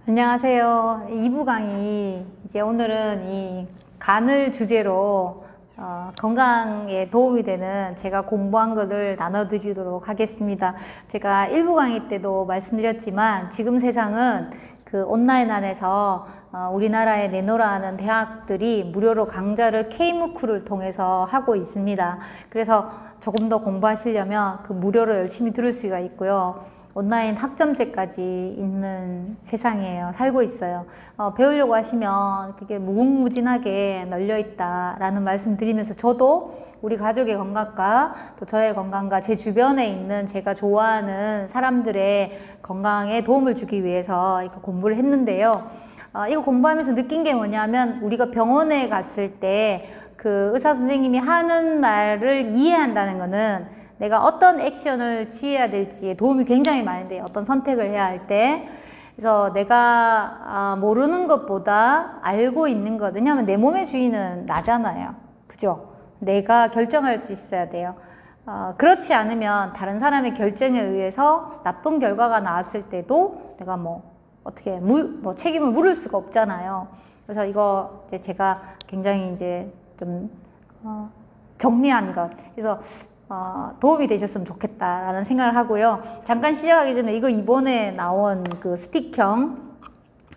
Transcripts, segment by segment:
안녕하세요. 2부 강의, 이제 오늘은 이 간을 주제로 건강에 도움이 되는 제가 공부한 것을 나눠드리도록 하겠습니다. 제가 1부 강의 때도 말씀드렸지만 지금 세상은 그 온라인 안에서 우리나라에 내노라 하는 대학들이 무료로 강좌를 K무크를 통해서 하고 있습니다. 그래서 조금 더 공부하시려면 그 무료로 열심히 들을 수가 있고요. 온라인 학점제까지 있는 세상이에요. 살고 있어요. 배우려고 하시면 그게 무궁무진하게 널려있다라는 말씀 드리면서 저도 우리 가족의 건강과 또 저의 건강과 제 주변에 있는 제가 좋아하는 사람들의 건강에 도움을 주기 위해서 이거 공부를 했는데요. 이거 공부하면서 느낀 게 뭐냐면 우리가 병원에 갔을 때 그 의사 선생님이 하는 말을 이해한다는 거는 내가 어떤 액션을 취해야 될지에 도움이 굉장히 많은데 어떤 선택을 해야 할 때 그래서 내가 모르는 것보다 알고 있는 것, 왜냐하면 내 몸의 주인은 나잖아요. 그죠? 내가 결정할 수 있어야 돼요. 그렇지 않으면 다른 사람의 결정에 의해서 나쁜 결과가 나왔을 때도 내가 어떻게 책임을 물을 수가 없잖아요. 그래서 이거 이제 제가 굉장히 이제 좀 정리한 것, 그래서 도움이 되셨으면 좋겠다라는 생각을 하고요. 잠깐 시작하기 전에 이거 이번에 나온 그 스틱형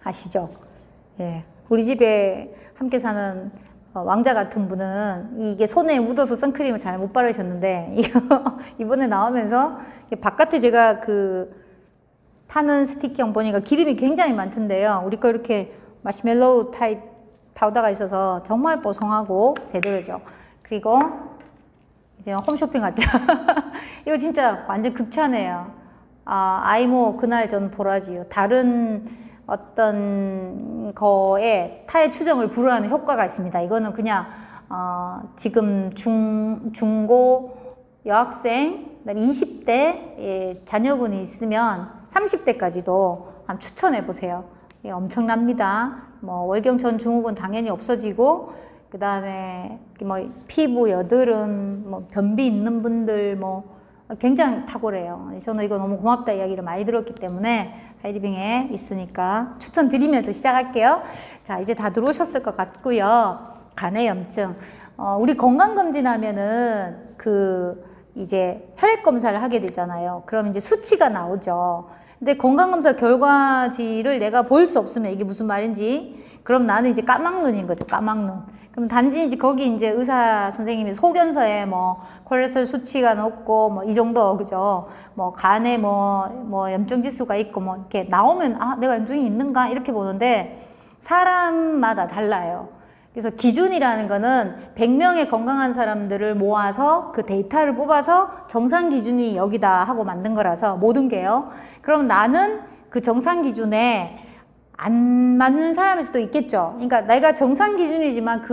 아시죠? 예. 우리 집에 함께 사는 왕자 같은 분은 이게 손에 묻어서 선크림을 잘 못 바르셨는데 이거 이번에 나오면서 바깥에 제가 그 파는 스틱형 보니까 기름이 굉장히 많던데요. 우리 거 이렇게 마시멜로우 타입 파우더가 있어서 정말 뽀송하고 제대로죠. 그리고 이제 홈쇼핑 같죠. 이거 진짜 완전 극찬해요. 아이모 그날 전 도라지요. 다른 어떤 거에 타의 추정을 불허하는 효과가 있습니다. 이거는 그냥 지금 중고 여학생, 그다음에 20대 자녀분이 있으면 30대까지도 한번 추천해 보세요. 이게 엄청납니다. 월경 전 증후군 당연히 없어지고, 그 다음에 피부 여드름, 변비 있는 분들 굉장히 탁월해요. 저는 이거 너무 고맙다 이야기를 많이 들었기 때문에 하이리빙에 있으니까 추천드리면서 시작할게요. 자, 이제 다 들어오셨을 것 같고요. 간의 염증. 우리 건강검진하면은 이제 혈액 검사를 하게 되잖아요. 그럼 이제 수치가 나오죠. 근데 건강검사 결과지를 내가 볼 수 없으면 이게 무슨 말인지, 그럼 나는 이제 까막눈인 거죠. 까막눈. 그럼 단지 이제 거기 이제 의사 선생님이 소견서에 콜레스테롤 수치가 높고 이 정도, 그죠? 간에 염증 지수가 있고 이렇게 나오면 내가 염증이 있는가 이렇게 보는데 사람마다 달라요. 그래서 기준이라는 거는 100명의 건강한 사람들을 모아서 그 데이터를 뽑아서 정상 기준이 여기다 하고 만든 거라서 모든 게요. 그럼 나는 그 정상 기준에 안 맞는 사람일 수도 있겠죠. 그러니까 내가 정상 기준이지만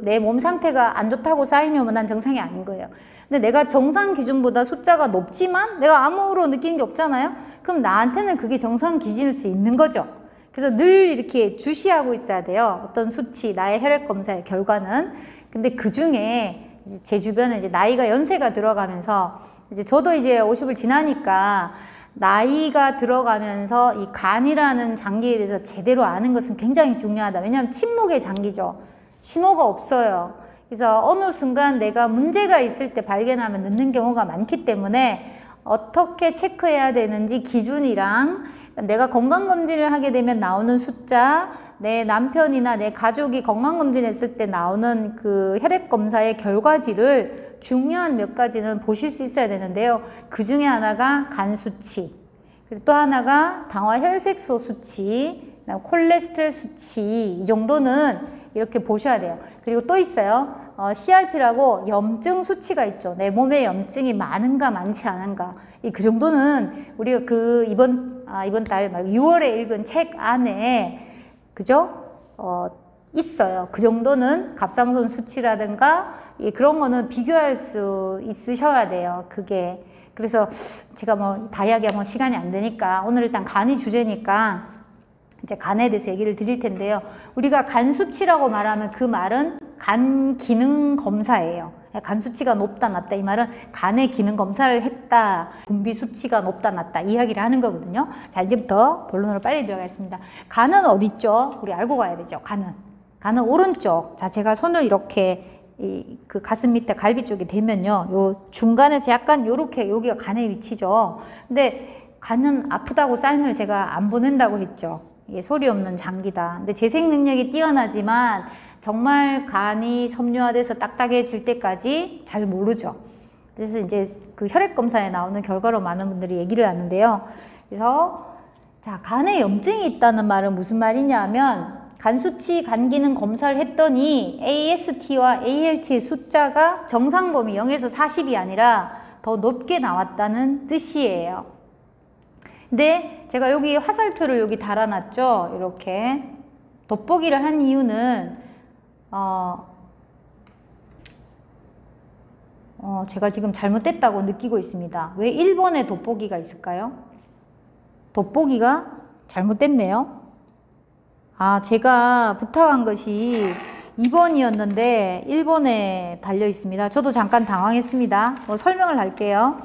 내 몸 상태가 안 좋다고 쌓이면 난 정상이 아닌 거예요. 근데 내가 정상 기준보다 숫자가 높지만 내가 아무런 느끼는 게 없잖아요. 그럼 나한테는 그게 정상 기준일 수 있는 거죠. 그래서 늘 이렇게 주시하고 있어야 돼요. 어떤 수치, 나의 혈액 검사의 결과는. 근데 그 중에 제 주변에 이제 나이가 연세가 들어가면서 이제 저도 이제 50을 지나니까 나이가 들어가면서 이 간이라는 장기에 대해서 제대로 아는 것은 굉장히 중요하다. 왜냐하면 침묵의 장기죠. 신호가 없어요. 그래서 어느 순간 내가 문제가 있을 때 발견하면 늦는 경우가 많기 때문에 어떻게 체크해야 되는지 기준이랑 내가 건강검진을 하게 되면 나오는 숫자, 내 남편이나 내 가족이 건강검진했을 때 나오는 그 혈액검사의 결과지를 중요한 몇 가지는 보실 수 있어야 되는데요. 그 중에 하나가 간 수치, 그리고 또 하나가 당화 혈색소 수치, 콜레스테롤 수치, 이 정도는 이렇게 보셔야 돼요. 그리고 또 있어요. CRP라고 염증 수치가 있죠. 내 몸에 염증이 많은가 많지 않은가. 그 정도는 우리가 이번 달 6월에 읽은 책 안에 그죠? 있어요. 그 정도는 갑상선 수치라든가 그런 거는 비교할 수 있으셔야 돼요. 그게. 그래서 제가 다 이야기하면 시간이 안 되니까 오늘 일단 간이 주제니까 이제 간에 대해서 얘기를 드릴 텐데요. 우리가 간 수치라고 말하면 그 말은 간 기능 검사예요. 간 수치가 높다 낮다 이 말은 간의 기능 검사를 했다, 분비 수치가 높다 낮다 이야기를 하는 거거든요. 자, 이제부터 본론으로 빨리 들어가겠습니다. 간은 어디 있죠? 우리 알고 가야 되죠. 간은 오른쪽. 자, 제가 손을 이렇게 그 가슴 밑에 갈비 쪽에 대면요, 요 중간에서 약간 요렇게 여기가 간의 위치죠. 근데 간은 아프다고 사인을 제가 안 보낸다고 했죠. 이게 소리 없는 장기다. 근데 재생 능력이 뛰어나지만 정말 간이 섬유화돼서 딱딱해질 때까지 잘 모르죠. 그래서 이제 그 혈액 검사에 나오는 결과로 많은 분들이 얘기를 하는데요. 그래서 자, 간에 염증이 있다는 말은 무슨 말이냐 하면 간 수치, 간 기능 검사를 했더니 AST와 ALT의 숫자가 정상 범위 0에서 40이 아니라 더 높게 나왔다는 뜻이에요. 근데 제가 여기 화살표를 여기 달아놨죠. 이렇게 돋보기를 한 이유는 제가 지금 잘못됐다고 느끼고 있습니다. 왜 1번에 돋보기가 있을까요? 돋보기가 잘못됐네요. 아, 제가 부탁한 것이 2번이었는데 1번에 달려 있습니다. 저도 잠깐 당황했습니다. 설명을 할게요.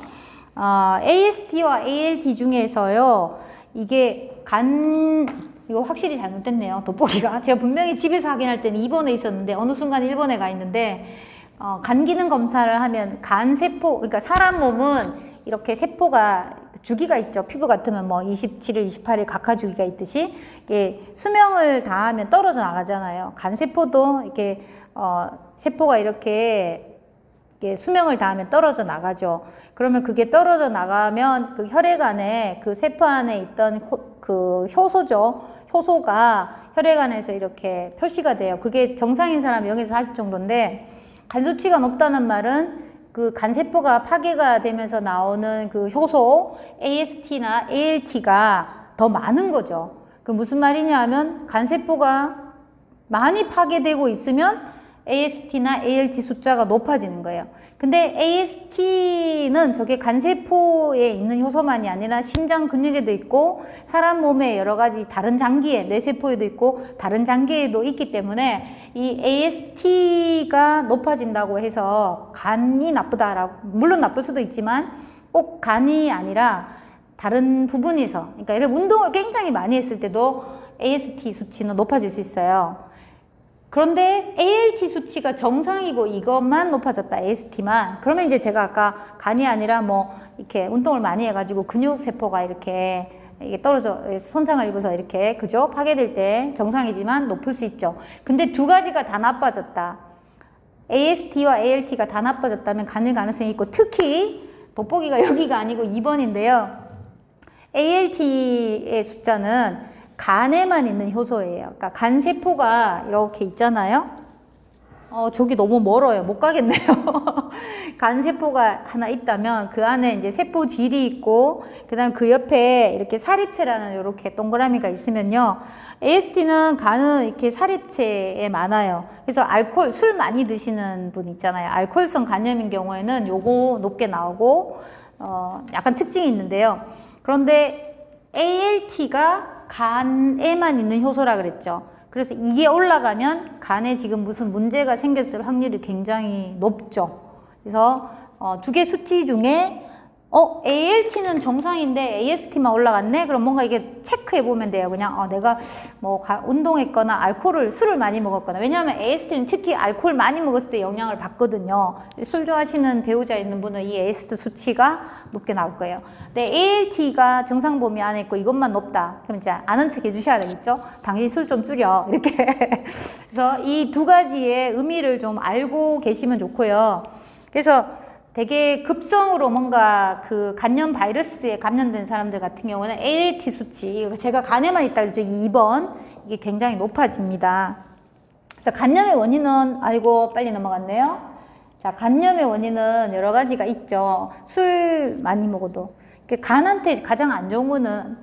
AST와 ALT 중에서요, 이게 이거 확실히 잘못됐네요. 돋보기가. 제가 분명히 집에서 확인할 때는 2번에 있었는데 어느 순간 1번에 가 있는데, 간 기능 검사를 하면 간 세포, 그러니까 사람 몸은 이렇게 세포가 주기가 있죠. 피부 같으면 뭐 27일, 28일 각하 주기가 있듯이 이게 수명을 다하면 떨어져 나가잖아요. 간 세포도 이렇게 세포가 이렇게 수명을 다하면 떨어져 나가죠. 그러면 그게 떨어져 나가면 그 혈액 안에 그 세포 안에 있던 그 효소죠. 효소가 혈액 안에서 이렇게 표시가 돼요. 그게 정상인 사람 0에서 40 정도인데, 간 수치가 높다는 말은 그 간세포가 파괴가 되면서 나오는 그 효소 AST나 ALT가 더 많은 거죠. 그 무슨 말이냐 하면 간세포가 많이 파괴되고 있으면 AST나 ALT 숫자가 높아지는 거예요. 근데 AST는 저게 간세포에 있는 효소만이 아니라 심장 근육에도 있고 사람 몸의 여러 가지 다른 장기에, 뇌세포에도 있고 다른 장기에도 있기 때문에 이 AST가 높아진다고 해서 간이 나쁘다라고, 물론 나쁠 수도 있지만 꼭 간이 아니라 다른 부분에서, 그러니까 예를 들어 운동을 굉장히 많이 했을 때도 AST 수치는 높아질 수 있어요. 그런데 ALT 수치가 정상이고 이것만 높아졌다, AST만. 그러면 이제 제가 아까 간이 아니라 뭐 이렇게 운동을 많이 해가지고 근육세포가 이렇게 이게 떨어져 손상을 입어서 이렇게, 그죠? 파괴될 때 정상이지만 높을 수 있죠. 근데 두 가지가 다 나빠졌다, AST와 ALT가 다 나빠졌다면 간일 가능성이 있고, 특히 돋보기가 여기가 아니고 2번인데요 ALT의 숫자는 간에만 있는 효소예요. 그러니까 간세포가 이렇게 있잖아요. 저기 너무 멀어요. 못 가겠네요. 간세포가 하나 있다면 그 안에 이제 세포질이 있고, 그 다음 그 옆에 이렇게 사립체라는 이렇게 동그라미가 있으면요. AST는 간은 이렇게 사립체에 많아요. 그래서 알코올, 술 많이 드시는 분 있잖아요. 알코올성 간염인 경우에는 요거 높게 나오고, 약간 특징이 있는데요. 그런데 ALT가 간에만 있는 효소라 그랬죠. 그래서 이게 올라가면 간에 지금 무슨 문제가 생겼을 확률이 굉장히 높죠. 그래서 두 개 수치 중에 ALT는 정상인데 AST만 올라갔네? 그럼 뭔가 이게 체크해 보면 돼요. 그냥 내가 뭐 운동했거나 술을 많이 먹었거나. 왜냐하면 AST는 특히 알코올 많이 먹었을 때 영향을 받거든요. 술 좋아하시는 배우자 있는 분은 이 AST 수치가 높게 나올 거예요. 근데 ALT가 정상 범위 안에 있고 이것만 높다. 그럼 이제 아는 척 해주셔야 되겠죠? 당신 술 좀 줄여. 이렇게. 그래서 이 두 가지의 의미를 좀 알고 계시면 좋고요. 그래서 되게 급성으로 뭔가 그 간염 바이러스에 감염된 사람들 같은 경우는 ALT 수치, 제가 간에만 있다 그랬죠. 2번. 이게 굉장히 높아집니다. 그래서 간염의 원인은, 아이고, 빨리 넘어갔네요. 자, 간염의 원인은 여러 가지가 있죠. 술 많이 먹어도. 간한테 가장 안 좋은 거는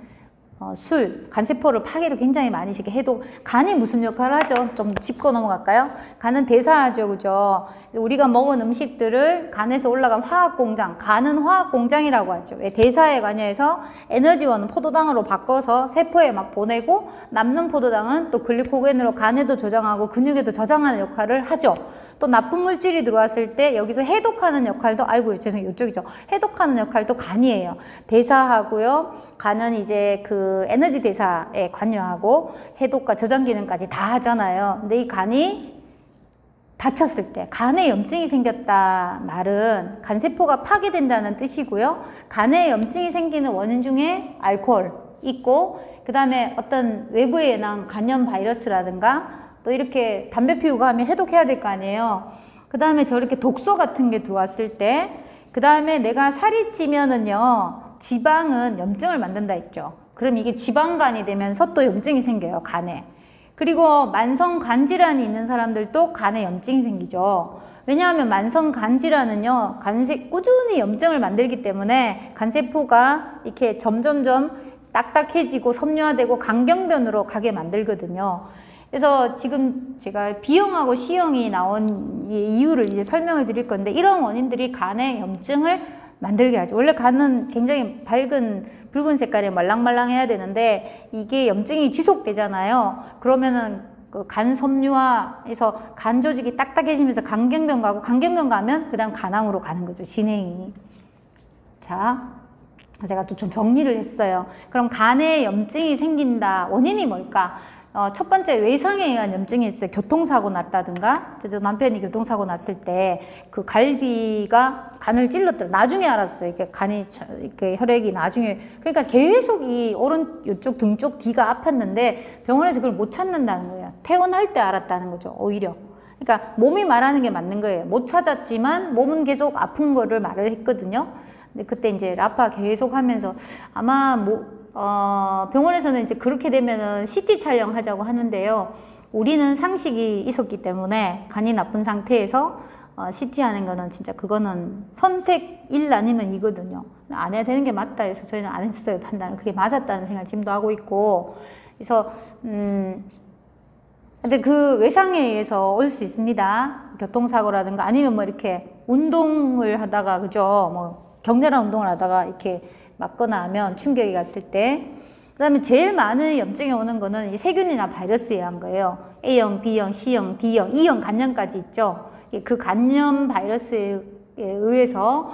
술, 간세포를 파괴를 굉장히 많이 시게 해독. 간이 무슨 역할을 하죠? 좀 짚고 넘어갈까요? 간은 대사하죠, 그죠? 우리가 먹은 음식들을 간에서 올라간 화학공장, 간은 화학공장이라고 하죠. 왜? 대사에 관여해서 에너지원은 포도당으로 바꿔서 세포에 막 보내고, 남는 포도당은 또 글리코겐으로 간에도 저장하고 근육에도 저장하는 역할을 하죠. 또 나쁜 물질이 들어왔을 때 여기서 해독하는 역할도, 아이고 죄송해요, 이쪽이죠. 해독하는 역할도 간이에요. 대사하고요. 간은 이제 그 에너지 대사에 관여하고 해독과 저장 기능까지 다 하잖아요. 근데 이 간이 다쳤을 때, 간에 염증이 생겼다 말은 간세포가 파괴된다는 뜻이고요. 간에 염증이 생기는 원인 중에 알코올 있고, 그 다음에 어떤 외부에 난 간염 바이러스라든가, 또 이렇게 담배 피우고 하면 해독해야 될 거 아니에요. 그 다음에 저렇게 독소 같은 게 들어왔을 때, 그 다음에 내가 살이 찌면은요, 지방은 염증을 만든다 했죠. 그럼 이게 지방간이 되면서 또 염증이 생겨요, 간에. 그리고 만성 간질환이 있는 사람들도 간에 염증이 생기죠. 왜냐하면 만성 간질환은요, 꾸준히 염증을 만들기 때문에 간세포가 이렇게 점점점 딱딱해지고 섬유화되고 간경변으로 가게 만들거든요. 그래서 지금 제가 B형하고 C형이 나온 이유를 이제 설명을 드릴 건데, 이런 원인들이 간에 염증을 만들게 하죠. 원래 간은 굉장히 밝은 붉은 색깔에 말랑말랑해야 되는데 이게 염증이 지속되잖아요. 그러면은 그 간 섬유화해서 간 조직이 딱딱해지면서 간경변 가고, 간경변 가면 그 다음 간암으로 가는 거죠, 진행이. 자, 제가 또 좀 정리를 했어요. 그럼 간에 염증이 생긴다. 원인이 뭘까? 첫 번째, 외상에 의한 염증이 있어요. 교통사고 났다든가, 저도 남편이 교통사고 났을 때 그 갈비가 간을 찔렀더라. 나중에 알았어요. 이렇게 간이, 이렇게 혈액이 나중에. 그러니까 계속 이 이쪽 등 쪽 뒤가 아팠는데 병원에서 그걸 못 찾는다는 거예요. 퇴원할 때 알았다는 거죠, 오히려. 그러니까 몸이 말하는 게 맞는 거예요. 못 찾았지만 몸은 계속 아픈 거를 말을 했거든요. 근데 그때 이제 라파 계속 하면서 아마 병원에서는 이제 그렇게 되면은 CT 촬영하자고 하는데요. 우리는 상식이 있었기 때문에 간이 나쁜 상태에서 CT 하는 거는 진짜 그거는 선택 1 아니면 이거든요. 안 해야 되는 게 맞다 해서 저희는 안 했어요, 판단을. 그게 맞았다는 생각을 지금도 하고 있고. 그래서 근데 그 외상에 의해서 올 수 있습니다. 교통사고라든가 아니면 뭐 이렇게 운동을 하다가, 그죠? 뭐 격렬한 운동을 하다가 이렇게 맞거나 하면 충격이 갔을 때. 그 다음에 제일 많은 염증이 오는 거는 이 세균이나 바이러스에 의한 거예요. A형, B형, C형, D형, E형 간염까지 있죠. 그 간염 바이러스에 의해서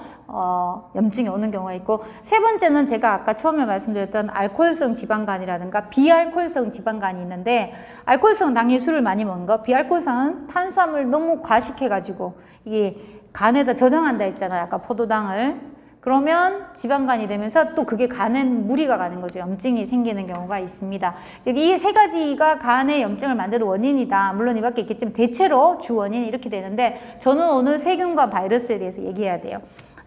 염증이 오는 경우가 있고, 세 번째는 제가 아까 처음에 말씀드렸던 알코올성 지방간이라든가 비알코올성 지방간이 있는데, 알코올성은 당연히 술을 많이 먹는 거, 비알코올성은 탄수화물 너무 과식해가지고 이게 간에다 저장한다 했잖아요, 아까 포도당을. 그러면 지방간이 되면서 또 그게 간에 무리가 가는 거죠. 염증이 생기는 경우가 있습니다. 이 세 가지가 간의 염증을 만드는 원인이다. 물론 이밖에 있겠지만 대체로 주 원인이 이렇게 되는데, 저는 오늘 세균과 바이러스에 대해서 얘기해야 돼요.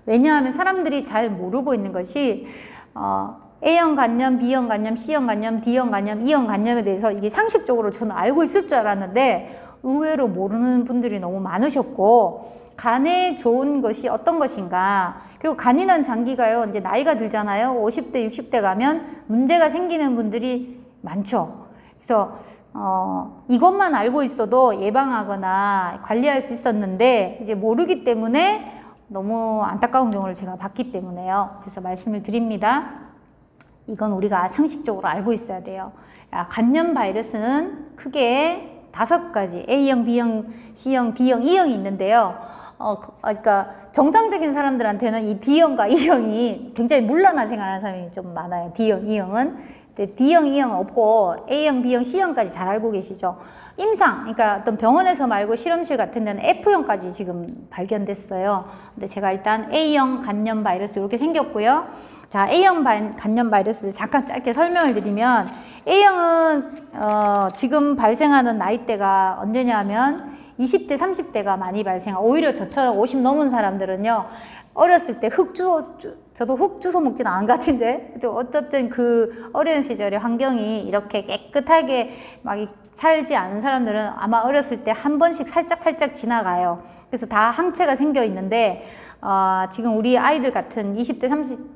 왜냐하면 사람들이 잘 모르고 있는 것이 A형 간염, B형 간염, C형 간염, D형 간염, E형 간염에 대해서 이게 상식적으로 저는 알고 있을 줄 알았는데 의외로 모르는 분들이 너무 많으셨고, 간에 좋은 것이 어떤 것인가, 그리고 간이라는 장기가요, 이제 나이가 들잖아요. 50대, 60대 가면 문제가 생기는 분들이 많죠. 그래서 이것만 알고 있어도 예방하거나 관리할 수 있었는데 이제 모르기 때문에 너무 안타까운 경우를 제가 봤기 때문에요. 그래서 말씀을 드립니다. 이건 우리가 상식적으로 알고 있어야 돼요. 간염 바이러스는 크게 5가지, A형, B형, C형, D형, E형이 있는데요. 그러니까 정상적인 사람들한테는 이 D형과 E형이 굉장히 물란한 생활하는 사람이 좀 많아요. D형, E형은. 근데 D형, E형은 없고 A형, B형, C형까지 잘 알고 계시죠. 임상, 그러니까 어떤 병원에서 말고 실험실 같은 데는 F형까지 지금 발견됐어요. 근데 제가 일단 A형 간염 바이러스 이렇게 생겼고요. 자, A형 간염 바이러스를 잠깐 짧게 설명을 드리면, A형은 지금 발생하는 나이대가 언제냐면 20대, 30대가 많이 발생하고, 오히려 저처럼 50 넘은 사람들은요, 어렸을 때 저도 흙 주워 먹지는 않은 것 같은데, 어쨌든 그 어린 시절의 환경이 이렇게 깨끗하게 막 살지 않은 사람들은 아마 어렸을 때 한 번씩 살짝 지나가요. 그래서 다 항체가 생겨 있는데 지금 우리 아이들 같은 20대,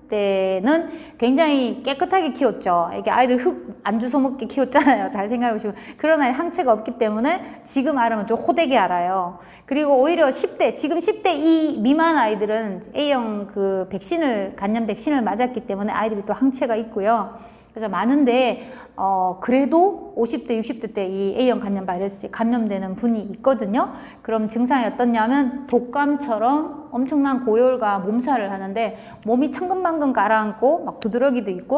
30대는 굉장히 깨끗하게 키웠죠. 이게 아이들 흙 안 주워 먹게 키웠잖아요. 잘 생각해 보시면. 그러나 항체가 없기 때문에 지금 알으면 좀 호되게 알아요. 그리고 오히려 10대, 지금 10대 이 미만 아이들은 A형 그 백신을, 간염 백신을 맞았기 때문에 아이들이 또 항체가 있고요. 그래서 많은데 그래도 50대, 60대 때 이 A형 간염 바이러스에 감염되는 분이 있거든요. 그럼 증상이 어떻냐면 독감처럼 엄청난 고열과 몸살을 하는데 몸이 천근만근 가라앉고 막 두드러기도 있고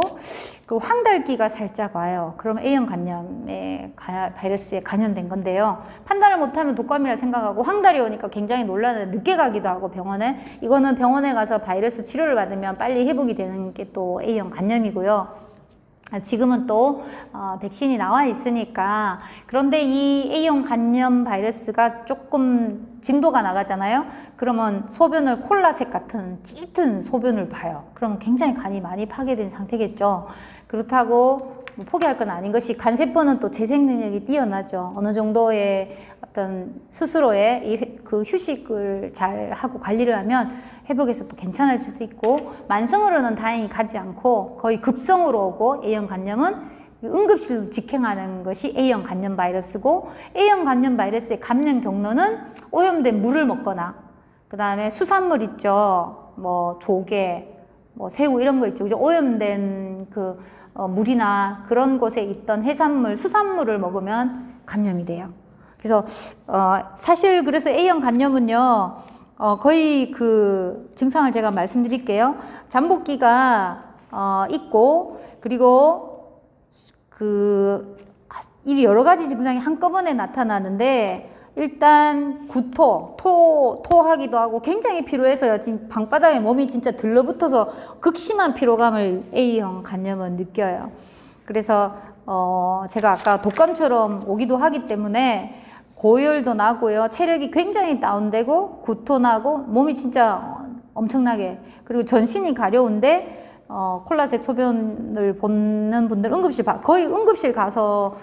그리고 황달기가 살짝 와요. 그럼 A형 간염의 바이러스에 감염된 건데요. 판단을 못하면 독감이라 생각하고 황달이 오니까 굉장히 놀라는 늦게 가기도 하고 병원에 이거는 병원에 가서 바이러스 치료를 받으면 빨리 회복이 되는 게 또 A형 간염이고요. 지금은 또 백신이 나와 있으니까 그런데 이 A형 간염 바이러스가 조금 진도가 나가잖아요. 그러면 소변을 콜라색 같은 짙은 소변을 봐요. 그럼 굉장히 간이 많이 파괴된 상태겠죠. 그렇다고 뭐 포기할 건 아닌 것이 간세포는 또 재생 능력이 뛰어나죠. 어느 정도의 어떤 스스로의 그 휴식을 잘 하고 관리를 하면 회복해서 또 괜찮을 수도 있고 만성으로는 다행히 가지 않고 거의 급성으로 오고 A형 간염은 응급실로 직행하는 것이 A형 간염 바이러스고 A형 간염 바이러스의 감염 경로는 오염된 물을 먹거나 그 다음에 수산물 있죠. 뭐 조개, 뭐 새우 이런 거 있죠. 그죠? 오염된 그 물이나 그런 곳에 있던 해산물, 수산물을 먹으면 감염이 돼요. 그래서 사실 그래서 A형 간염은요 거의 그 증상을 제가 말씀드릴게요. 잠복기가 있고 그리고 그 이 여러 가지 증상이 한꺼번에 나타나는데 일단 구토, 토하기도 하고 굉장히 피로해서요. 지금 방바닥에 몸이 진짜 들러붙어서 극심한 피로감을 A형 간염은 느껴요. 그래서 제가 아까 독감처럼 오기도 하기 때문에 고열도 나고요. 체력이 굉장히 다운되고 구토 나고 몸이 진짜 엄청나게 그리고 전신이 가려운데 콜라색 소변을 보는 분들 거의 응급실 가서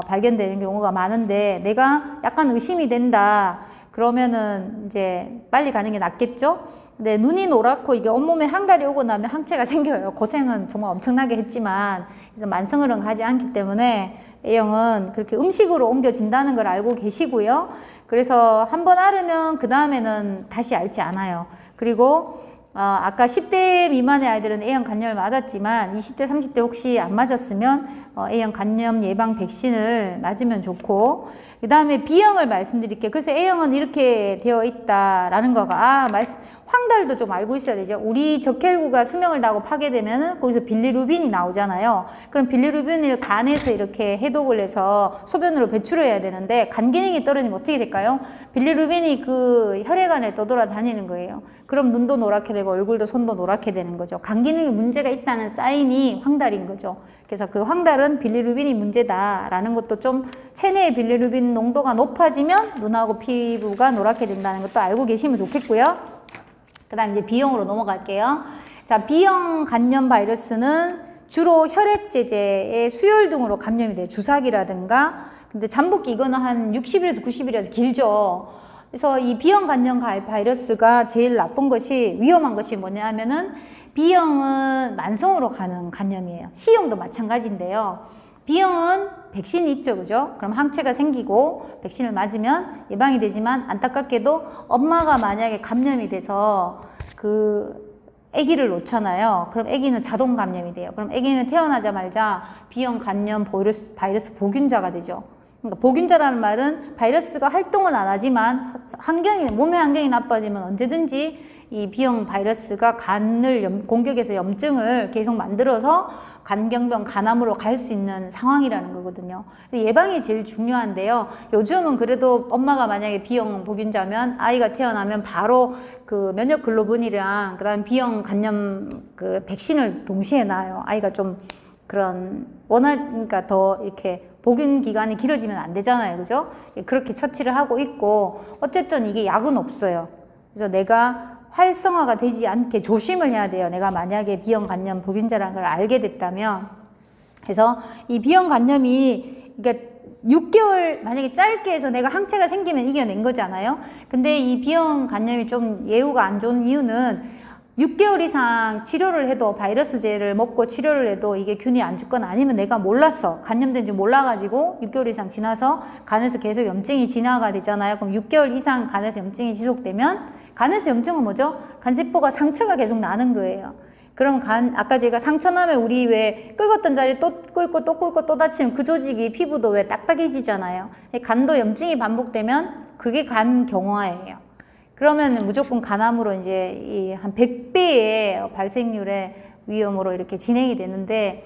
발견되는 경우가 많은데 내가 약간 의심이 된다 그러면은 이제 빨리 가는 게 낫겠죠. 근데 눈이 노랗고 이게 온몸에 항달이 오고 나면 항체가 생겨요. 고생은 정말 엄청나게 했지만 그래서 만성으로는 가지 않기 때문에 A형은 그렇게 음식으로 옮겨진다는 걸 알고 계시고요. 그래서 한번 앓으면 그 다음에는 다시 앓지 않아요. 그리고 아까 10대 미만의 아이들은 A형 간염을 맞았지만 20대, 30대 혹시 안 맞았으면 A형 간염 예방 백신을 맞으면 좋고 그 다음에 B형을 말씀드릴게요. 그래서 A형은 이렇게 되어 있다라는 거가 황달도 좀 알고 있어야 되죠. 우리 적혈구가 수명을 다하고 파괴되면 거기서 빌리루빈이 나오잖아요. 그럼 빌리루빈을 간에서 이렇게 해독을 해서 소변으로 배출해야 되는데 간 기능이 떨어지면 어떻게 될까요? 빌리루빈이 그 혈액안에 떠돌아다니는 거예요. 그럼 눈도 노랗게 되고 얼굴도 손도 노랗게 되는 거죠. 간 기능에 문제가 있다는 사인이 황달인 거죠. 그래서 그 황달은 빌리루빈이 문제다라는 것도 좀 체내의 빌리루빈 농도가 높아지면 눈하고 피부가 노랗게 된다는 것도 알고 계시면 좋겠고요. 그 다음 이제 B형으로 넘어갈게요. 자, B형 간염 바이러스는 주로 혈액제제의 수혈 등으로 감염이 돼요. 주사기라든가. 근데 잠복기 이거는 한 60일에서 90일에서 길죠. 그래서 이 B형 간염 바이러스가 제일 나쁜 것이 위험한 것이 뭐냐 하면은 B형은 만성으로 가는 간염이에요. C형도 마찬가지인데요. B형은 백신이 있죠, 그죠? 그럼 항체가 생기고 백신을 맞으면 예방이 되지만 안타깝게도 엄마가 만약에 감염이 돼서 그 아기를 놓잖아요. 그럼 아기는 자동 감염이 돼요. 그럼 아기는 태어나자마자 B형 간염 바이러스 보균자가 되죠. 그러니까 보균자라는 말은 바이러스가 활동은 안 하지만 몸의 환경이 나빠지면 언제든지 이 B형 바이러스가 간을 공격해서 염증을 계속 만들어서 간경병, 간암으로 갈 수 있는 상황이라는 거거든요. 예방이 제일 중요한데요. 요즘은 그래도 엄마가 만약에 B형 보균자면 아이가 태어나면 바로 그 면역 글로불이랑 그다음 B형 간염 그 백신을 동시에 놔요. 아이가 좀 그런 그러니까 더 이렇게 복용 기간이 길어지면 안 되잖아요. 그죠? 그렇게 처치를 하고 있고 어쨌든 이게 약은 없어요. 그래서 내가 활성화가 되지 않게 조심을 해야 돼요. 내가 만약에 B형 간염 보균자라는 걸 알게 됐다면. 그래서 이 B형 간염이 그러니까 6개월 만약에 짧게 해서 내가 항체가 생기면 이겨낸 거잖아요. 근데 이 B형 간염이 좀 예후가 안 좋은 이유는 6개월 이상 치료를 해도 바이러스제를 먹고 치료를 해도 이게 균이 안 죽거나 아니면 내가 몰랐어. 간염된 줄 몰라가지고 6개월 이상 지나서 간에서 계속 염증이 진화가 되잖아요. 그럼 6개월 이상 간에서 염증이 지속되면 간에서 염증은 뭐죠? 간세포가 상처가 계속 나는 거예요. 그럼 아까 제가 상처 나면 우리 왜 긁었던 자리 또 긁고 또 긁고 또 다치면 그 조직이 피부도 왜 딱딱해지잖아요. 간도 염증이 반복되면 그게 간 경화예요. 그러면 무조건 간암으로 이제 한 100배의 발생률의 위험으로 이렇게 진행이 되는데,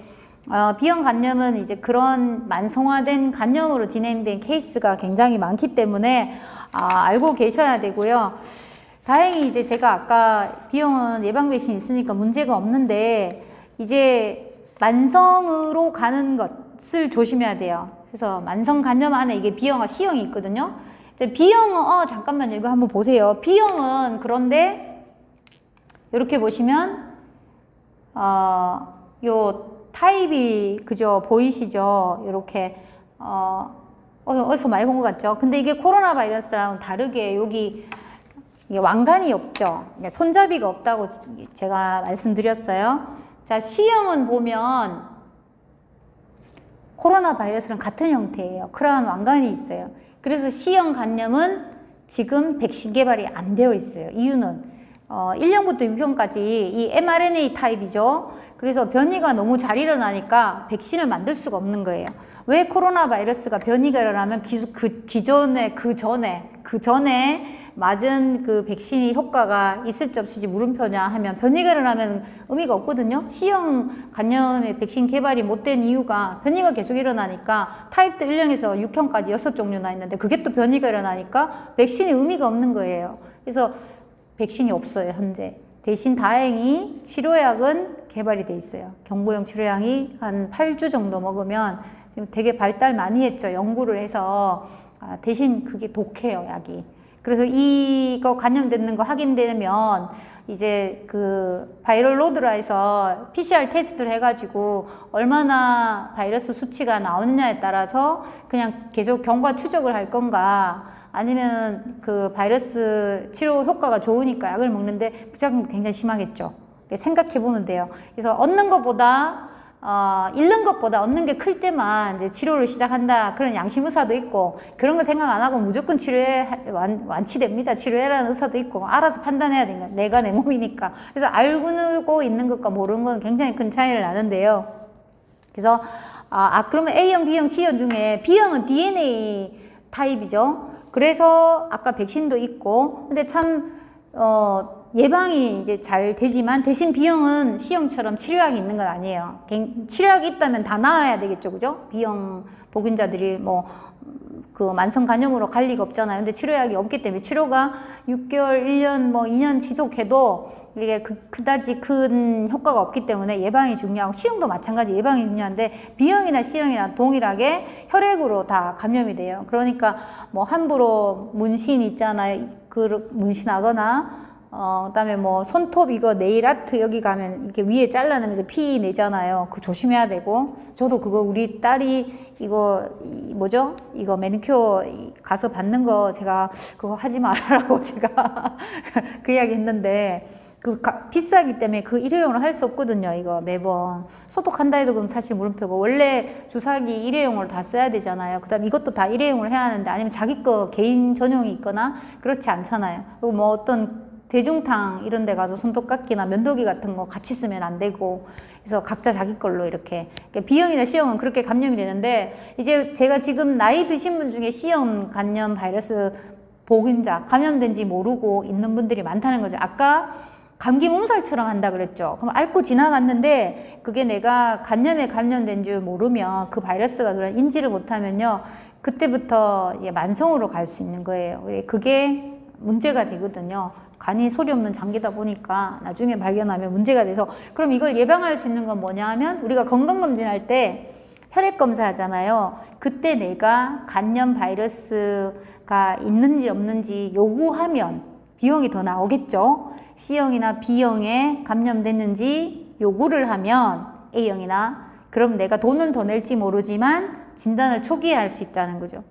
B형 간염은 이제 그런 만성화된 간염으로 진행된 케이스가 굉장히 많기 때문에 알고 계셔야 되고요. 다행히 이제 제가 아까 B형은 예방 백신 있으니까 문제가 없는데 이제 만성으로 가는 것을 조심해야 돼요. 그래서 만성 간염 안에 이게 B형과 C형이 있거든요. 이제 B형은 잠깐만요. 이거 한번 보세요. B형은 그런데 이렇게 보시면 요 타입이 그죠? 보이시죠? 이렇게 어디서 많이 본 것 같죠? 근데 이게 코로나 바이러스랑 다르게 여기 이게 왕관이 없죠. 손잡이가 없다고 제가 말씀드렸어요. 자, C형은 보면 코로나 바이러스랑 같은 형태예요. 그러한 왕관이 있어요. 그래서 C형 간염은 지금 백신 개발이 안 되어 있어요. 이유는 1형부터 6형까지 이 mRNA 타입이죠. 그래서 변이가 너무 잘 일어나니까 백신을 만들 수가 없는 거예요. 왜 코로나 바이러스가 변이가 일어나면 그 전에 맞은 그 백신이 효과가 있을지 없을지 물음표냐 하면 변이가 일어나면 의미가 없거든요. C형 간염의 백신 개발이 못 된 이유가 변이가 계속 일어나니까 타입도 1형에서 6형까지 6종류나 있는데 그게 또 변이가 일어나니까 백신이 의미가 없는 거예요. 그래서 백신이 없어요, 현재. 대신 다행히 치료약은 개발이 돼 있어요. 경구용 치료약이 한 8주 정도 먹으면 지금 되게 발달 많이 했죠. 연구를 해서 대신 그게 독해요, 약이. 그래서 이거 감염되는 거 확인되면 이제 그 바이럴 로드라에서 PCR 테스트를 해가지고 얼마나 바이러스 수치가 나오느냐에 따라서 그냥 계속 경과 추적을 할 건가 아니면 그 바이러스 치료 효과가 좋으니까 약을 먹는데 부작용도 굉장히 심하겠죠. 생각해 보면 돼요. 그래서 얻는 것보다 잃는 것보다 얻는 게 클 때만 이제 치료를 시작한다. 그런 양심 의사도 있고, 그런 거 생각 안 하고 무조건 치료해, 완치됩니다. 치료해라는 의사도 있고, 알아서 판단해야 되니까. 내가 내 몸이니까. 그래서 알고 있는 것과 모르는 건 굉장히 큰 차이를 나는데요. 그래서, 그러면 A형, B형, C형 중에 B형은 DNA 타입이죠. 그래서 아까 백신도 있고, 근데 참, 예방이 이제 잘 되지만 대신 B형은 C형처럼 치료약이 있는 건 아니에요. 치료약이 있다면 다 나아야 되겠죠, 그죠? B형 보균자들이 그 만성 간염으로 갈 리가 없잖아요. 근데 치료약이 없기 때문에 치료가 6개월, 1년, 2년 지속해도 이게 그다지 큰 효과가 없기 때문에 예방이 중요하고 C형도 마찬가지 예방이 중요한데 B형이나 C형이나 동일하게 혈액으로 다 감염이 돼요. 그러니까 함부로 문신 있잖아요. 그 문신하거나 그다음에 손톱 이거 네일 아트 여기 가면 이렇게 위에 잘라내면서 피 내잖아요. 그거 조심해야 되고 저도 그거 우리 딸이 이거 뭐죠? 이거 매니큐어 가서 받는 거 제가 그거 하지 말라고 제가 그 이야기 했는데 비싸기 때문에 그 일회용으로 할 수 없거든요. 이거 매번 소독한다 해도 그건 사실 물음표고 원래 주사기 일회용으로 다 써야 되잖아요. 그 다음 이것도 다 일회용으로 해야 하는데 아니면 자기 거 개인 전용이 있거나 그렇지 않잖아요. 그리고 어떤 대중탕 이런 데 가서 손톱깎이나 면도기 같은 거 같이 쓰면 안 되고 그래서 각자 자기 걸로 이렇게 B형이나 C형은 그렇게 감염이 되는데 이제 제가 지금 나이 드신 분 중에 C형 간염 바이러스 보균자 감염된지 모르고 있는 분들이 많다는 거죠. 아까 감기 몸살처럼 한다 그랬죠. 그럼 앓고 지나갔는데 그게 내가 간염에 감염된 줄 모르면 그 바이러스가 인지를 못하면요 그때부터 만성으로 갈 수 있는 거예요. 그게 문제가 되거든요. 간이 소리 없는 장기다 보니까 나중에 발견하면 문제가 돼서 그럼 이걸 예방할 수 있는 건 뭐냐 하면 우리가 건강검진할 때 혈액 검사하잖아요. 그때 내가 간염 바이러스가 있는지 없는지 요구하면 B형이 더 나오겠죠. C형이나 B형에 감염됐는지 요구를 하면 A형이나 그럼 내가 돈은 더 낼지 모르지만 진단을 초기에 할 수 있다는 거죠.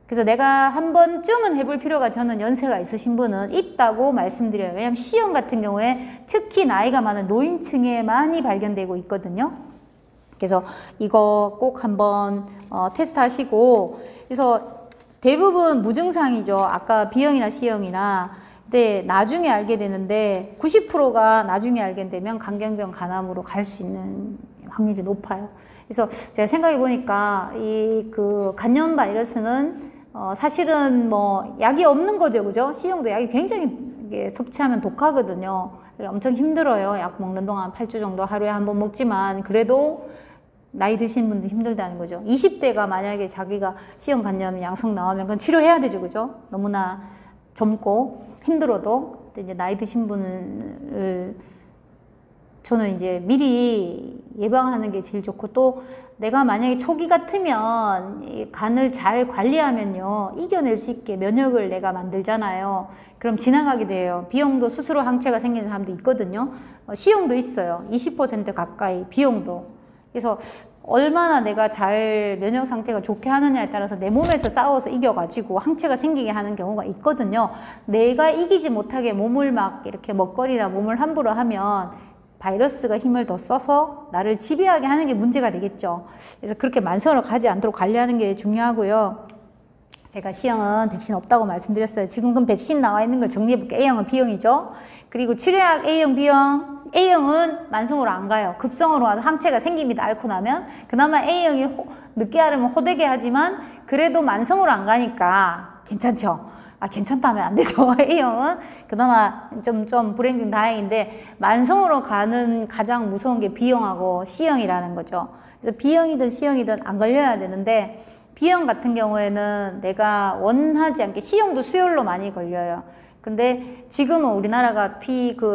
그래서 내가 한 번쯤은 해볼 필요가 저는 연세가 있으신 분은 있다고 말씀드려요. 왜냐하면 C형 같은 경우에 특히 나이가 많은 노인층에 많이 발견되고 있거든요. 그래서 이거 꼭 한번 테스트 하시고, 그래서 대부분 무증상이죠. 아까 B형이나 C형이나. 근데 나중에 알게 되는데 90%가 나중에 알게 되면 강경병 간암으로 갈 수 있는 확률이 높아요. 그래서 제가 생각해 보니까 이 그 간염 바이러스는 사실은 뭐 약이 없는 거죠, 그죠? C형도 약이 굉장히 이게 섭취하면 독하거든요. 엄청 힘들어요. 약 먹는 동안 8주 정도 하루에 한 번 먹지만 그래도 나이 드신 분들 힘들다는 거죠. 20대가 만약에 자기가 C형 간염 양성 나오면 그건 치료해야 되죠, 그죠? 너무나 젊고 힘들어도. 이제 나이 드신 분을 저는 이제 미리 예방하는 게 제일 좋고, 또 내가 만약에 초기 같으면 이 간을 잘 관리하면요 이겨낼 수 있게 면역을 내가 만들잖아요. 그럼 지나가게 돼요. B형도 스스로 항체가 생기는 사람도 있거든요. C형도 있어요. 20% 가까이 B형도. 그래서 얼마나 내가 잘 면역 상태가 좋게 하느냐에 따라서 내 몸에서 싸워서 이겨가지고 항체가 생기게 하는 경우가 있거든요. 내가 이기지 못하게 몸을 막 이렇게 먹거리나 몸을 함부로 하면 바이러스가 힘을 더 써서 나를 지배하게 하는 게 문제가 되겠죠. 그래서 그렇게 만성으로 가지 않도록 관리하는 게 중요하고요. 제가 C형은 백신 없다고 말씀드렸어요. 지금 그럼 백신 나와 있는 걸 정리해볼게요. A형은 B형이죠. 그리고 치료약 A형, B형. A형은 만성으로 안 가요. 급성으로 와서 항체가 생깁니다. 앓고 나면. 그나마 A형이 늦게 앓으면 호되게 하지만 그래도 만성으로 안 가니까 괜찮죠. 괜찮다면 안 되죠. A형은 그나마 좀 불행 중 다행인데, 만성으로 가는 가장 무서운 게 B형하고 C형이라는 거죠. 그래서 B형이든 C형이든 안 걸려야 되는데, B형 같은 경우에는 내가 원하지 않게, C형도 수혈로 많이 걸려요. 근데 지금은 우리나라가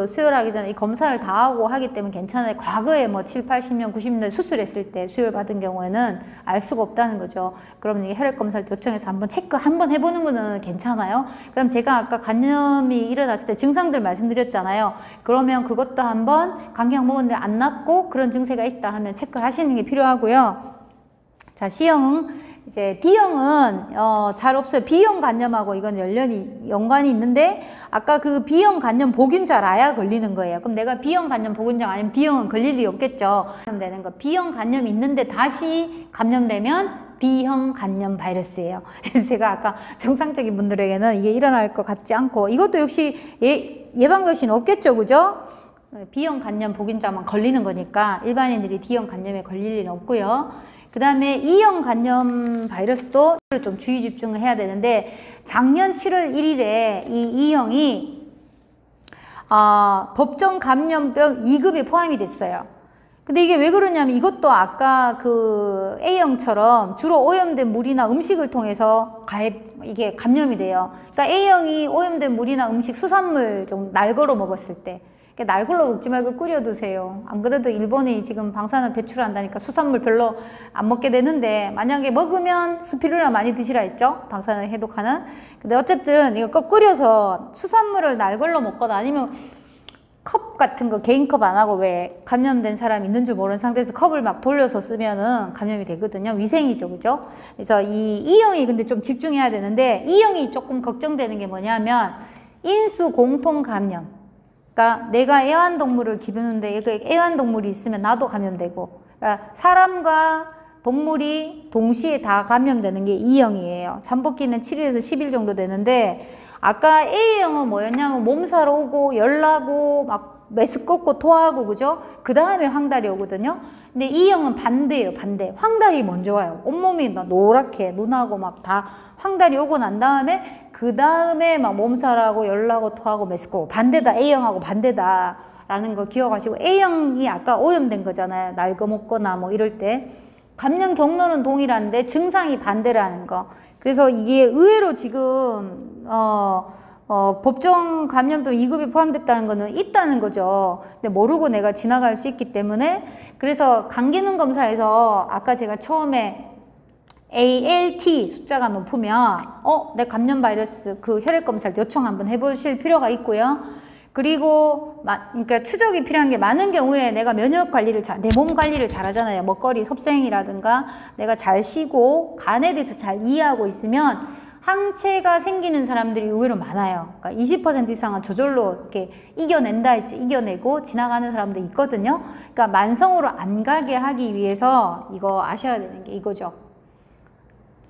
수혈하기 전에 이 검사를 다 하고 하기 때문에 괜찮아요. 과거에 뭐 7, 80년, 90년 수술했을 때 수혈 받은 경우에는 알 수가 없다는 거죠. 그럼 이게 혈액 검사를 요청해서 한번 한번 해보는 거는 괜찮아요. 그럼 제가 아까 간염이 일어났을 때 증상들 말씀드렸잖아요. 그러면 그것도 한번 감기약 먹었는데 안 낫고 그런 증세가 있다 하면 체크를 하시는 게 필요하고요. 자, C형은 이제 D형은 잘 없어요. B형 간염하고 이건 연관이 있는데, 아까 그 B형 간염 보균자 알아야 걸리는 거예요. 그럼 내가 B형 간염 보균자 아니면 B형은 걸릴 일이 없겠죠. 감염되는 거. B형 간염이 있는데 다시 감염되면 B형 간염 바이러스예요. 그래서 제가 아까 정상적인 분들에게는 이게 일어날 것 같지 않고, 이것도 역시 예방 백신 없겠죠, 그죠? B형 간염 보균자만 걸리는 거니까 일반인들이 D형 간염에 걸릴 일은 없고요. 그 다음에 E형 간염 바이러스도 좀 주의 집중을 해야 되는데, 작년 7월 1일에 이 E형이 법정 감염병 2급에 포함이 됐어요. 근데 이게 왜 그러냐면, 이것도 아까 그 A형처럼 주로 오염된 물이나 음식을 통해서 이게 감염이 돼요. 그러니까 A형이 오염된 물이나 음식, 수산물 좀 날거로 먹었을 때, 날골로 먹지 말고 끓여 드세요. 안 그래도 일본이 지금 방사능 배출한다니까 수산물 별로 안 먹게 되는데, 만약에 먹으면 스피루나 많이 드시라 했죠? 방사능 해독하는. 근데 어쨌든 이거 꼭 끓여서 수산물을 날골로 먹거나, 아니면 컵 같은 거 개인컵 안 하고 왜 감염된 사람 있는 줄 모르는 상태에서 컵을 막 돌려서 쓰면은 감염이 되거든요. 위생이죠, 그죠? 그래서 이 E형이 근데 좀 집중해야 되는데, E형이 조금 걱정되는 게 뭐냐면 인수 공통 감염. 그러니까 내가 애완동물을 기르는데 애완동물이 있으면 나도 감염되고, 그러니까 사람과 동물이 동시에 다 감염되는 게 E형이에요. 잠복기는 7일에서 10일 정도 되는데, 아까 A형은 뭐였냐면 몸살 오고 열나고 막 메스껍고 토하고, 그죠? 그 다음에 황달이 오거든요. 근데 E형은 반대예요, 반대. 황달이 먼저 와요. 온몸이 노랗게 눈하고 막 다 황달이 오고 난 다음에, 그 다음에 막 몸살하고 열나고 토하고 메스껍고. 반대다, A형하고 반대다 라는 거 기억하시고, A형이 아까 오염된 거잖아요. 날거먹거나 뭐 이럴 때. 감염 경로는 동일한데 증상이 반대라는 거. 그래서 이게 의외로 지금 법정 감염병 2급이 포함됐다는 거는 있다는 거죠. 근데 모르고 내가 지나갈 수 있기 때문에, 그래서 간기능 검사에서 아까 제가 처음에 ALT 숫자가 높으면 내 감염 바이러스 그 혈액 검사를 요청 한번 해보실 필요가 있고요. 그리고 그러니까 추적이 필요한 게 많은 경우에 내가 면역 관리를 내 몸 관리를 잘 하잖아요. 먹거리 섭생이라든가 내가 잘 쉬고 간에 대해서 잘 이해하고 있으면 항체가 생기는 사람들이 의외로 많아요. 그러니까 20% 이상은 저절로 이렇게 이겨낸다 했죠. 이겨내고 지나가는 사람도 있거든요. 그러니까 만성으로 안 가게 하기 위해서 이거 아셔야 되는 게 이거죠.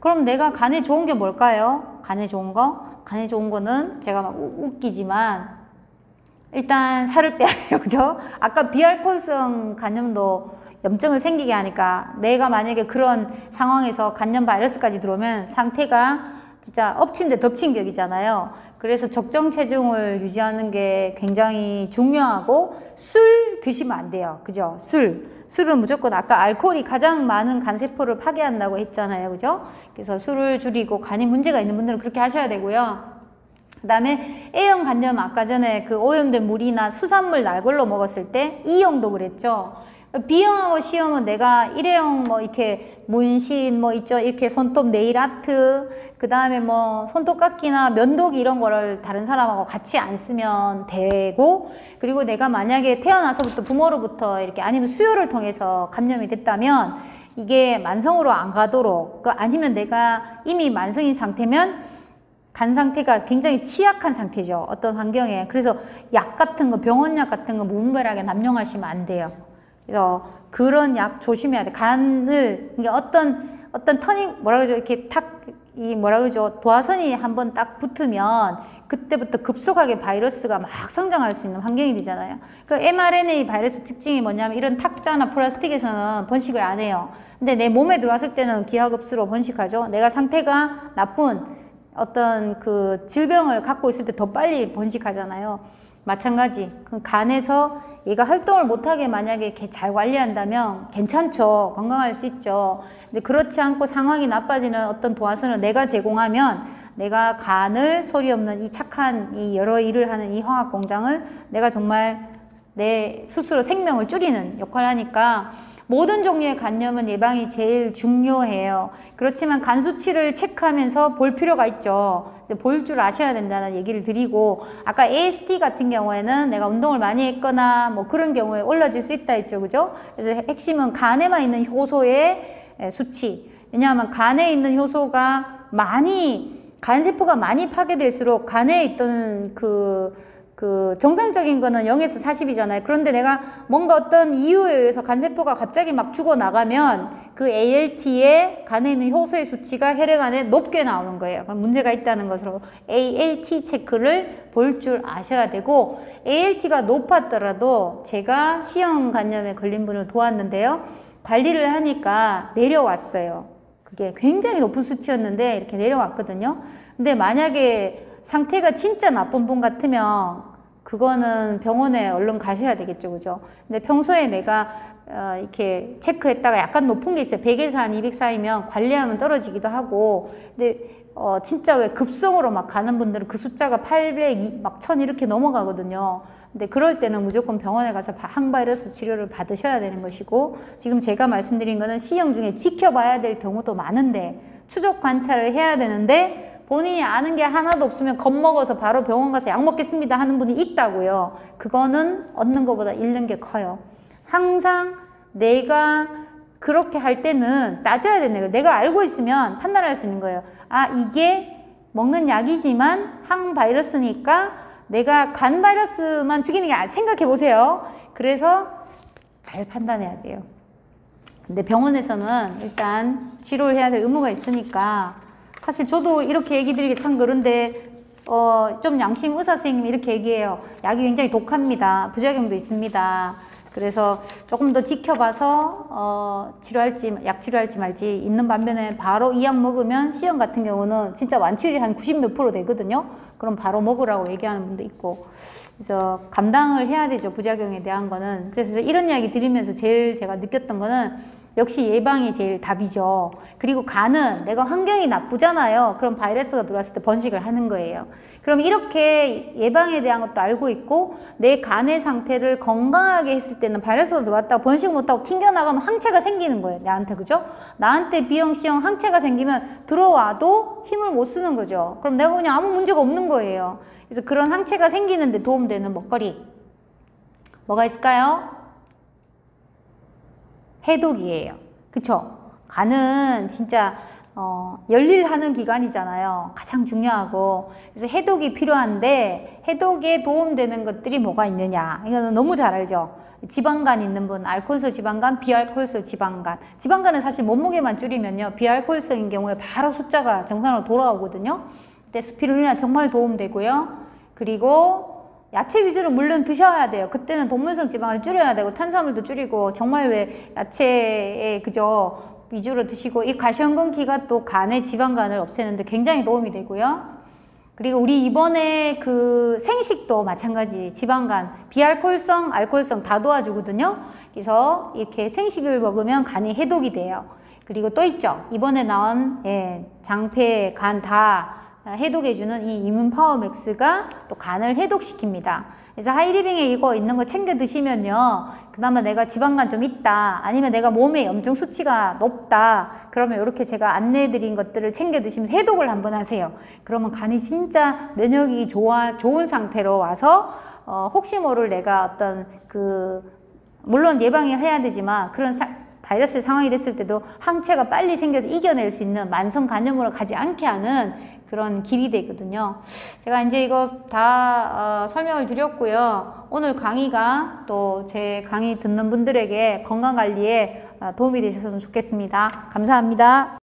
그럼 내가 간에 좋은 게 뭘까요? 간에 좋은 거? 간에 좋은 거는 제가 막 웃기지만 일단 살을 빼야 돼요. 그죠? 아까 비알코올성 간염도 염증을 생기게 하니까 내가 만약에 그런 상황에서 간염 바이러스까지 들어오면 상태가 진짜 엎친 데 덮친 격이잖아요. 그래서 적정 체중을 유지하는 게 굉장히 중요하고 술 드시면 안 돼요. 그죠? 술은 무조건 아까 알코올이 가장 많은 간세포를 파괴한다고 했잖아요. 그죠? 그래서 술을 줄이고 간에 문제가 있는 분들은 그렇게 하셔야 되고요. 그 다음에 A형 간염 아까 전에 그 오염된 물이나 수산물 날걸로 먹었을 때 E형도 그랬죠. B형하고 C형은 내가 일회용 뭐 이렇게 문신 뭐 있죠. 이렇게 손톱 네일 아트 그 다음에 뭐 손톱 깎기나 면도기 이런 거를 다른 사람하고 같이 안 쓰면 되고 그리고 내가 만약에 태어나서부터 부모로부터 이렇게 아니면 수요를 통해서 감염이 됐다면 이게 만성으로 안 가도록 아니면 내가 이미 만성인 상태면 간 상태가 굉장히 취약한 상태죠. 어떤 환경에. 그래서 약 같은 거, 병원약 같은 거 무분별하게 남용하시면 안 돼요. 그래서 그런 약 조심해야 돼. 간을, 이게 어떤 터닝, 뭐라 그러죠? 이렇게 뭐라 그러죠? 도화선이 한번 딱 붙으면 그때부터 급속하게 바이러스가 막 성장할 수 있는 환경이 되잖아요. 그 mRNA 바이러스 특징이 뭐냐면 이런 탁자나 플라스틱에서는 번식을 안 해요. 근데 내 몸에 들어왔을 때는 기하급수로 번식하죠. 내가 상태가 나쁜 어떤 그 질병을 갖고 있을 때 더 빨리 번식하잖아요. 마찬가지. 그 간에서 얘가 활동을 못하게 만약에 잘 관리한다면 괜찮죠. 건강할 수 있죠. 근데 그렇지 않고 상황이 나빠지는 어떤 도화선을 내가 제공하면 내가 간을 소리 없는 이 착한 이 여러 일을 하는 이 화학 공장을 내가 정말 내 스스로 생명을 줄이는 역할을 하니까 모든 종류의 간염은 예방이 제일 중요해요. 그렇지만 간 수치를 체크하면서 볼 필요가 있죠. 볼 줄 아셔야 된다는 얘기를 드리고 아까 AST 같은 경우에는 내가 운동을 많이 했거나 뭐 그런 경우에 올라질 수 있다 했죠. 그죠? 그래서 핵심은 간에만 있는 효소의 수치. 왜냐하면 간에 있는 효소가 간세포가 많이 파괴될수록 간에 있던 정상적인 거는 0에서 40이잖아요. 그런데 내가 뭔가 어떤 이유에 의해서 간세포가 갑자기 막 죽어나가면 그 ALT에 간에 있는 효소의 수치가 혈액안에 높게 나오는 거예요. 그럼 문제가 있다는 것으로 ALT 체크를 볼 줄 아셔야 되고 ALT가 높았더라도 제가 C형 간염에 걸린 분을 도왔는데요. 관리를 하니까 내려왔어요. 그게 굉장히 높은 수치였는데 이렇게 내려왔거든요. 근데 만약에 상태가 진짜 나쁜 분 같으면 그거는 병원에 얼른 가셔야 되겠죠. 그죠? 근데 평소에 내가 이렇게 체크했다가 약간 높은 게 있어요. 100에서 한 200 사이면 관리하면 떨어지기도 하고 근데 진짜 왜 급성으로 막 가는 분들은 그 숫자가 800, 막 1000 이렇게 넘어가거든요. 근데 그럴 때는 무조건 병원에 가서 항바이러스 치료를 받으셔야 되는 것이고 지금 제가 말씀드린 거는 C형 중에 지켜봐야 될 경우도 많은데 추적 관찰을 해야 되는데 본인이 아는 게 하나도 없으면 겁먹어서 바로 병원 가서 약 먹겠습니다 하는 분이 있다고요. 그거는 얻는 것보다 잃는 게 커요. 항상 내가 그렇게 할 때는 따져야 되는 거예요. 내가 알고 있으면 판단할 수 있는 거예요. 아, 이게 먹는 약이지만 항바이러스니까 내가 간 바이러스만 죽이는 게 아니라 생각해 보세요. 그래서 잘 판단해야 돼요. 근데 병원에서는 일단 치료를 해야 될 의무가 있으니까 사실 저도 이렇게 얘기 드리기 참 그런데 좀 양심 의사 선생님이 이렇게 얘기해요. 약이 굉장히 독합니다. 부작용도 있습니다. 그래서 조금 더 지켜봐서 약 치료할지 말지 있는 반면에 바로 이 약 먹으면 C형 같은 경우는 진짜 완치율이 한 90몇 % 되거든요. 그럼 바로 먹으라고 얘기하는 분도 있고 그래서 감당을 해야 되죠. 부작용에 대한 거는. 그래서 이런 이야기 드리면서 제일 제가 느꼈던 거는 역시 예방이 제일 답이죠. 그리고 간은 내가 환경이 나쁘잖아요. 그럼 바이러스가 들어왔을 때 번식을 하는 거예요. 그럼 이렇게 예방에 대한 것도 알고 있고 내 간의 상태를 건강하게 했을 때는 바이러스가 들어왔다고 번식 못하고 튕겨나가면 항체가 생기는 거예요. 나한테, 그죠? 나한테 B형, C형 항체가 생기면 들어와도 힘을 못 쓰는 거죠. 그럼 내가 그냥 아무 문제가 없는 거예요. 그래서 그런 항체가 생기는데 도움되는 먹거리 뭐가 있을까요? 해독이에요. 그쵸? 간은 진짜 열일하는 기관이잖아요. 가장 중요하고. 그래서 해독이 필요한데 해독에 도움되는 것들이 뭐가 있느냐. 이거는 너무 잘 알죠. 지방간 있는 분, 알코올성 지방간, 비알코올성 지방간. 지방간은 사실 몸무게만 줄이면요. 비알코올성인 경우에 바로 숫자가 정상으로 돌아오거든요. 그때 스피루리나 정말 도움되고요. 그리고 야채 위주로 물론 드셔야 돼요. 그때는 동물성 지방을 줄여야 되고 탄수화물도 줄이고 정말 왜 야채에 그저 위주로 드시고 이 가시현금기가 또 간의 지방간을 없애는데 굉장히 도움이 되고요. 그리고 우리 이번에 그 생식도 마찬가지 지방간, 비알코올성, 알코올성 다 도와주거든요. 그래서 이렇게 생식을 먹으면 간이 해독이 돼요. 그리고 또 있죠. 이번에 나온 장폐, 간 다 해독해주는 이 이문 파워 맥스가 또 간을 해독시킵니다. 그래서 하이리빙에 이거 있는 거 챙겨 드시면요. 그나마 내가 지방간 좀 있다. 아니면 내가 몸에 염증 수치가 높다. 그러면 이렇게 제가 안내해드린 것들을 챙겨 드시면서 해독을 한번 하세요. 그러면 간이 진짜 면역이 좋은 상태로 와서 혹시 모를 내가 어떤 물론 예방해야 되지만 그런 바이러스 상황이 됐을 때도 항체가 빨리 생겨서 이겨낼 수 있는 만성 간염으로 가지 않게 하는 그런 길이 되거든요. 제가 이제 이거 다 설명을 드렸고요. 오늘 강의가 또 제 강의 듣는 분들에게 건강관리에 도움이 되셨으면 좋겠습니다. 감사합니다.